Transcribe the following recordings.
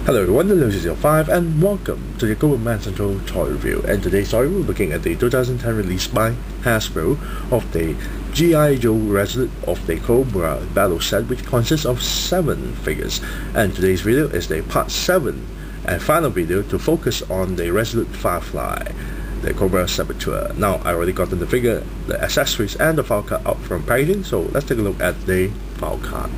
Hello everyone, this is Resolute and welcome to the Cobra Man Central toy review. And today's story we're looking at the 2010 release by Hasbro of the G.I. Joe Resolute of the Cobra battle set, which consists of 7 figures. And today's video is the part 7 and final video to focus on the Resolute Firefly, the Cobra Saboteur. Now I already gotten the figure, the accessories and the file card out from packaging, so let's take a look at the file card.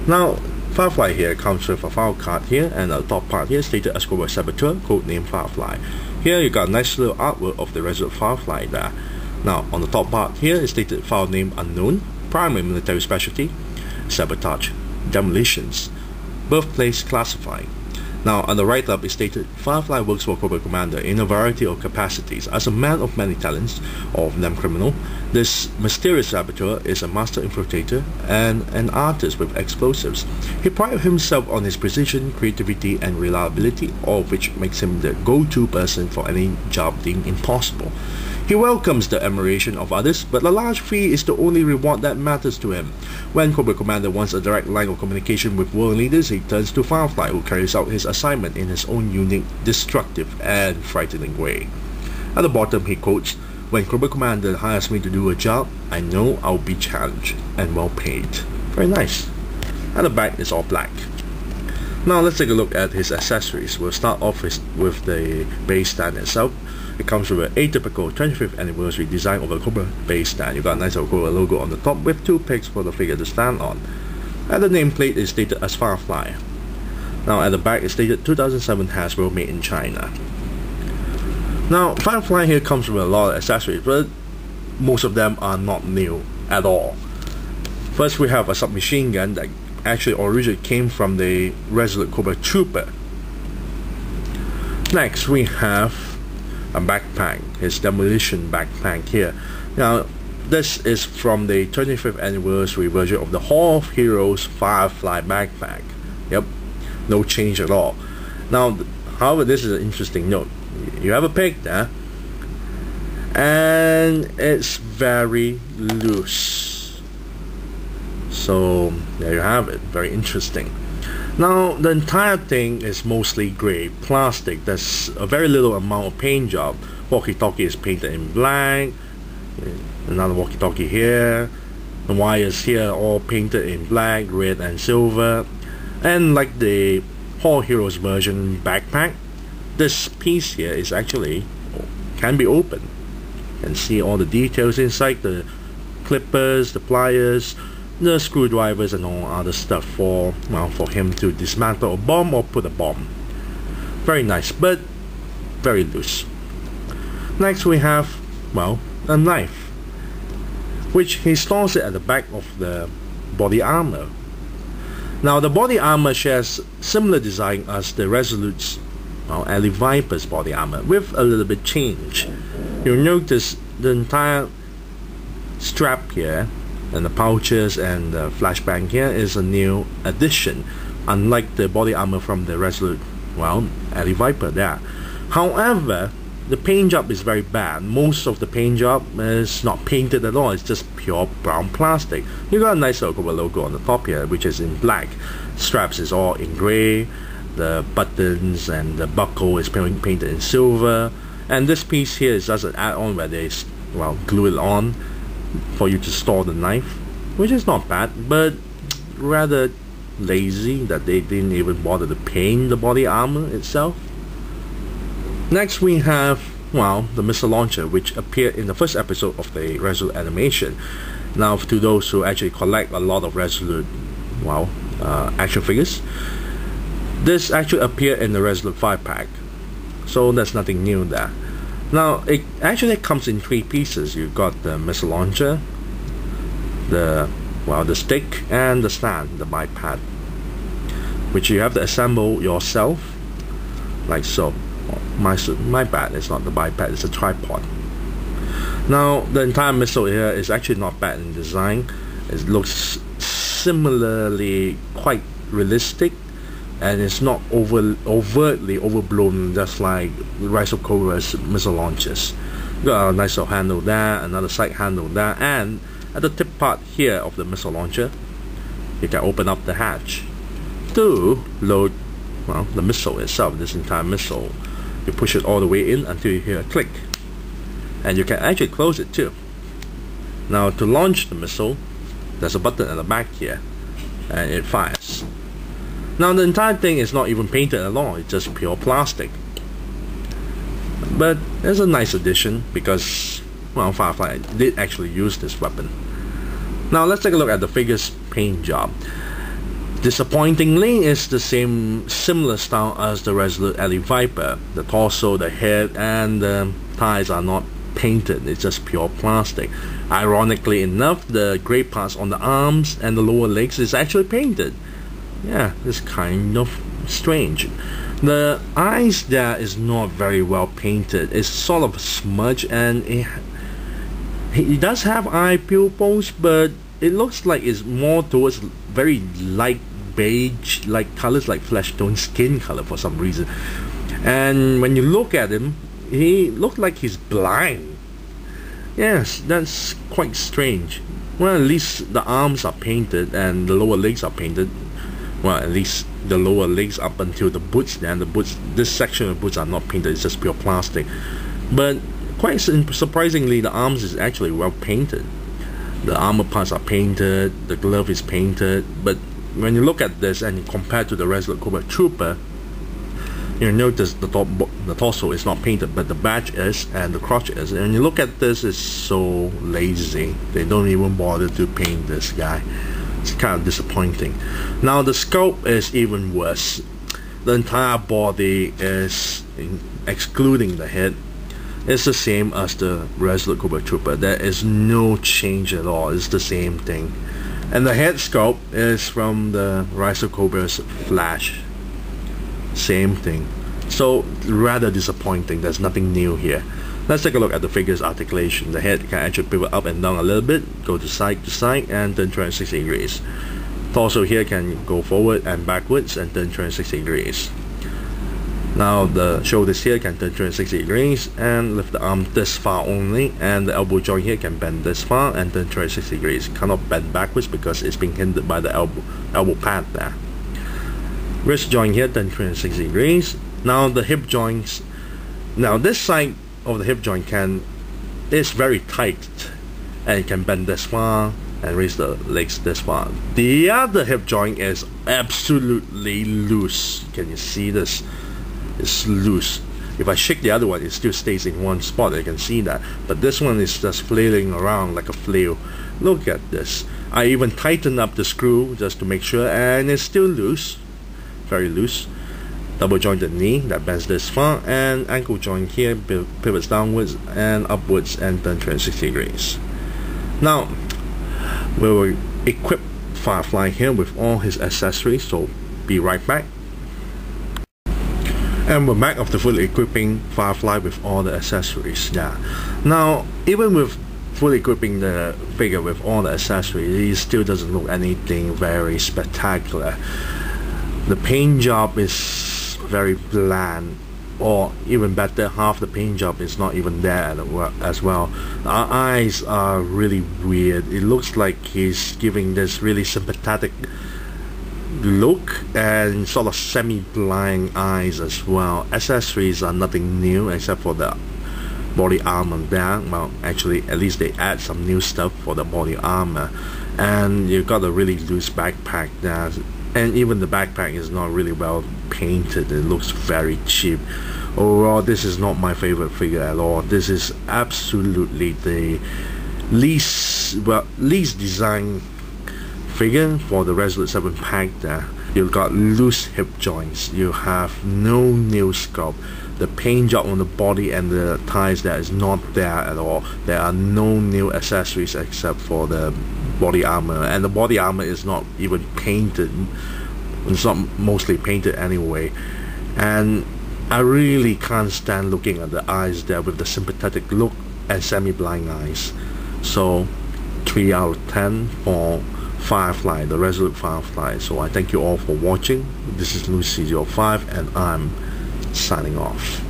Now Firefly here comes with a file card here, and the top part here stated as Cobra Saboteur, codename Firefly. Here you got a nice little artwork of the Resolute Firefly there. Now on the top part here is stated file name unknown, primary military specialty, sabotage, demolitions, birthplace classified. Now on the right up is stated Firefly works for Cobra Commander in a variety of capacities. As a man of many talents, all of them criminal, this mysterious saboteur is a master infiltrator and an artist with explosives. He prides himself on his precision, creativity and reliability, all of which makes him the go-to person for any job deemed impossible. He welcomes the admiration of others, but a large fee is the only reward that matters to him. When Cobra Commander wants a direct line of communication with world leaders, he turns to Firefly, who carries out his assignment in his own unique, destructive and frightening way. At the bottom he quotes, "When Cobra Commander hires me to do a job, I know I'll be challenged and well paid." Very nice. And the back is all black. Now let's take a look at his accessories. We'll start off with the base stand itself. It comes with an atypical 25th anniversary design of a Cobra base stand. You got a nice little Cobra logo on the top with 2 pegs for the figure to stand on. And the nameplate is stated as Firefly. Now at the back it's stated 2007 Hasbro, made in China. Now Firefly here comes with a lot of accessories, but most of them are not new at all. First we have a submachine gun that actually originally came from the Resolute Cobra Trooper. Next we have a backpack, his demolition backpack here. Now this is from the 25th anniversary version of the Hall of Heroes Firefly backpack. Yep, no change at all. Now however, this is an interesting note. You have a peg there and it's very loose, so there you have it, very interesting. Now the entire thing is mostly grey plastic. There's a very little amount of paint job. Walkie-talkie is painted in black, another walkie-talkie here, the wires here all painted in black, red and silver. And like the Hall Heroes version backpack, this piece here is actually can be opened and see all the details inside, the clippers, the pliers, the screwdrivers and all other stuff for him to dismantle a bomb or put a bomb. Very nice, but very loose. Next we have, well, a knife, which he stores it at the back of the body armor. Now the body armor shares similar design as the Resolute's Alley Viper's body armor, with a little bit change. You'll notice the entire strap here and the pouches and the flashbang here is a new addition, unlike the body armor from the Resolute, Alley Viper there. However, the paint job is very bad. Most of the paint job is not painted at all, it's just pure brown plastic. You got a nice logo on the top here, which is in black. Straps is all in grey, the buttons and the buckle is painted in silver, and this piece here is just an add-on where they glue it on for you to store the knife, which is not bad, but rather lazy that they didn't even bother to paint the body armor itself. Next we have, the missile launcher, which appeared in the first episode of the Resolute animation. Now to those who actually collect a lot of Resolute action figures, this actually appeared in the Resolute 5 pack, so there's nothing new there. Now it actually comes in 3 pieces. You've got the missile launcher, the stick and the stand, the bipod, which you have to assemble yourself like so. My bad, it's not the bipod, it's a tripod. Now the entire missile here is actually not bad in design. It looks similarly quite realistic, and it's not overtly overblown just like the Resolute Cobra's missile launchers. Got a nice little handle there, another side handle there, and at the tip part here of the missile launcher you can open up the hatch to load well, the missile itself, this entire missile. You push it all the way in until you hear a click. And you can actually close it too. Now to launch the missile, there's a button at the back here, and it fires. Now the entire thing is not even painted at all, it's just pure plastic. But it's a nice addition because, well, Firefly did actually use this weapon. Now let's take a look at the figure's paint job. Disappointingly, it's the similar style as the Resolute Elite Viper. The torso, the head, and the thighs are not painted, it's just pure plastic. Ironically enough, the grey parts on the arms and the lower legs is actually painted. Yeah, it's kind of strange. The eyes there is not very well painted. It's sort of smudged, and it does have eye pupils, but it looks like it's more towards very light beige like colors, like flesh tone skin color for some reason. And when you look at him, he looked like he's blind. Yes, that's quite strange. Well, at least the arms are painted and the lower legs are painted. Well, at least the lower legs up until the boots, and the boots, this section of boots are not painted, it's just pure plastic. But quite surprisingly, the arms is actually well painted. The armor parts are painted, the glove is painted, but when you look at this and you compare to the Resolute Cobra Trooper, you notice the torso is not painted, but the badge is and the crotch is. And you look at this, it's so lazy. They don't even bother to paint this guy. It's kind of disappointing. Now the sculpt is even worse. The entire body is, excluding the head, it's the same as the Resolute Cobra Trooper. There is no change at all. It's the same thing. And the head sculpt is from the Resolute Cobra's Flash. Same thing. So rather disappointing. There's nothing new here. Let's take a look at the figure's articulation. The head can actually pivot up and down a little bit, go to side, and turn 360 degrees. Torso here can go forward and backwards and turn 360 degrees. Now the shoulders here can turn 360 degrees and lift the arm this far only, and the elbow joint here can bend this far and turn 360 degrees. Cannot bend backwards because it's being hindered by the elbow pad there. Wrist joint here turn 360 degrees. Now the hip joints, now this side of the hip joint is very tight and it can bend this far and raise the legs this far. The other hip joint is absolutely loose. Can you see this? It's loose. If I shake the other one, it still stays in one spot. You can see that. But this one is just flailing around like a flail. Look at this. I even tightened up the screw just to make sure, and it's still loose. Very loose. Double jointed knee that bends this far, and ankle joint here pivots downwards and upwards and turn 360 degrees. Now we will equip Firefly here with all his accessories, so be right back. And we're back after fully equipping Firefly with all the accessories. Yeah. Now, even with fully equipping the figure with all the accessories, he still doesn't look anything very spectacular. The paint job is very bland, or even better, half the paint job is not even there as well. Our eyes are really weird. It looks like he's giving this really sympathetic look and sort of semi-blind eyes as well. Accessories are nothing new except for the body armor there. Well, actually, at least they add some new stuff for the body armor. And you've got a really loose backpack there, and even the backpack is not really well painted. It looks very cheap. Overall, this is not my favorite figure at all. This is absolutely the least designed figure for the Resolute 7 pack there. You've got loose hip joints. You have no new sculpt. The paint job on the body and the thighs there is not there at all. There are no new accessories except for the body armor, and the body armor is not even painted. It's not mostly painted anyway. And I really can't stand looking at the eyes there with the sympathetic look and semi-blind eyes. So 3 out of 10 for Firefly, the Resolute Firefly. So I thank you all for watching. This is Lucy05 and I'm signing off.